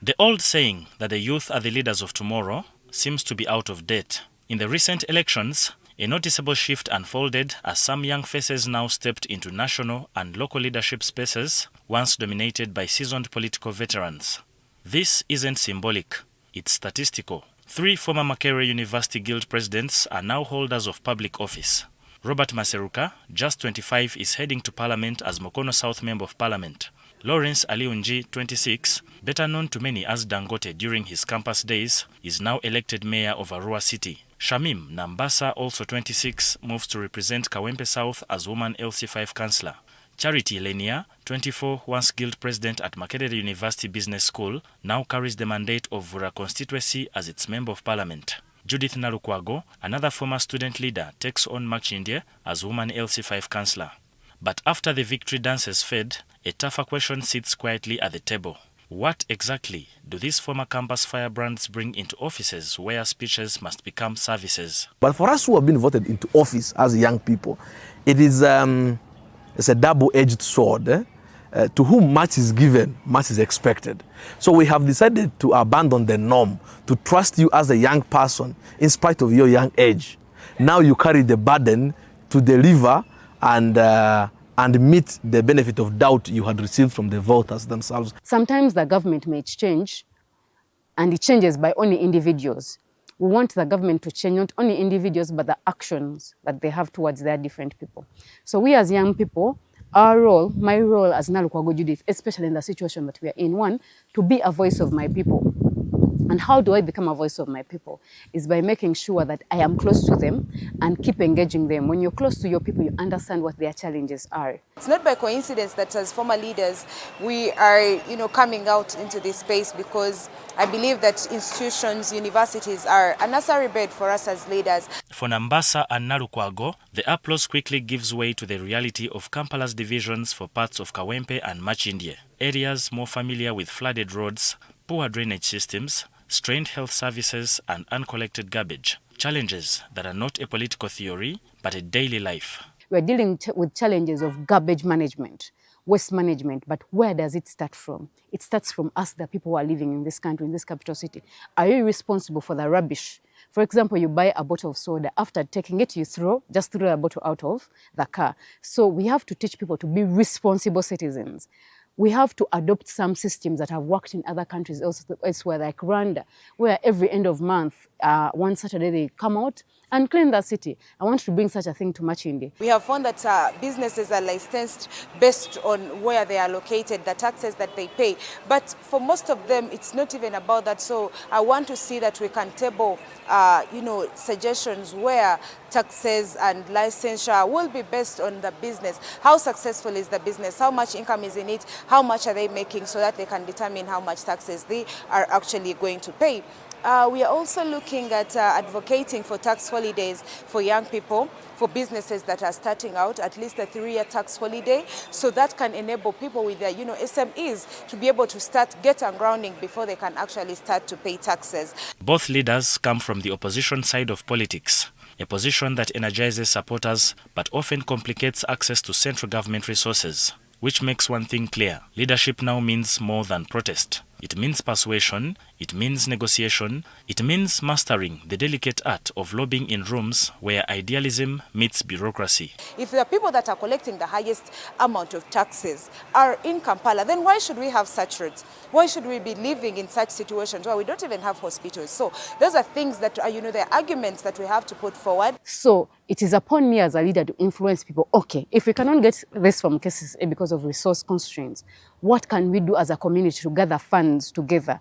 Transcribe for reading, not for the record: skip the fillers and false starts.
The old saying that the youth are the leaders of tomorrow seems to be out of date. In the recent elections, a noticeable shift unfolded as some young faces now stepped into national and local leadership spaces once dominated by seasoned political veterans. This isn't symbolic, it's statistical. 3 former Makerere University Guild presidents are now holders of public office. Robert Maseruka, just 25, is heading to Parliament as Mukono South Member of Parliament. Lawrence Aliunji, 26, better known to many as Dangote during his campus days, is now elected mayor of Arua City. Shamim Nambasa, also 26, moves to represent Kawempe South as Woman LC5 Councillor. Charity Lenia, 24, once Guild President at Makerere University Business School, now carries the mandate of Vura constituency as its Member of Parliament. Judith Narukwago, another former student leader, takes on Machindye as Woman LC5 Councillor. But after the victory dances fade, a tougher question sits quietly at the table. What exactly do these former campus firebrands bring into offices where speeches must become services? But for us who have been voted into office as young people, it is it's a double-edged sword. To whom much is given, much is expected. So we have decided to abandon the norm, to trust you as a young person in spite of your young age. Now you carry the burden to deliver and meet the benefit of doubt you had received from the voters themselves. Sometimes the government may change, and it changes by only individuals. We want the government to change not only individuals, but the actions that they have towards their different people. So we as young people, our role, my role as Narukwago Judith, especially in the situation that we are in, one, to be a voice of my people. And how do I become a voice of my people? Is by making sure that I am close to them and keep engaging them. When you're close to your people, you understand what their challenges are. It's not by coincidence that as former leaders, we are, coming out into this space, because I believe that institutions, universities are a nursery bed for us as leaders. For Nambasa and Narukwago, the applause quickly gives way to the reality of Kampala's divisions for parts of Kawempe and Machindye, areas more familiar with flooded roads, poor drainage systems, strained health services and uncollected garbage. Challenges that are not a political theory, but a daily life. We're dealing with challenges of garbage management, waste management, but where does it start from? It starts from us, the people who are living in this country, in this capital city. Are you responsible for the rubbish? For example, you buy a bottle of soda. After taking it, you just throw a bottle out of the car. So we have to teach people to be responsible citizens. We have to adopt some systems that have worked in other countries elsewhere, like Rwanda, where every end of month, one Saturday, they come out and clean the city. I want to bring such a thing to Machindye. We have found that businesses are licensed based on where they are located, the taxes that they pay. But for most of them, it's not even about that. So I want to see that we can table, suggestions where taxes and licensure will be based on the business. How successful is the business? How much income is in it? How much are they making, so that they can determine how much taxes they are actually going to pay. We are also looking at advocating for tax holidays for young people, for businesses that are starting out, at least a 3-year tax holiday, so that can enable people with their SMEs to be able to get on grounding before they can actually start to pay taxes. Both leaders come from the opposition side of politics, a position that energizes supporters but often complicates access to central government resources, which makes one thing clear: leadership now means more than protest. It means persuasion, it means negotiation, it means mastering the delicate art of lobbying in rooms where idealism meets bureaucracy. If the people that are collecting the highest amount of taxes are in Kampala, then why should we have such roads? Why should we be living in such situations where we don't even have hospitals? So those are things that are, the arguments that we have to put forward. So it is upon me as a leader to influence people. Okay, if we cannot get this from KCCA because of resource constraints, what can we do as a community to gather funds together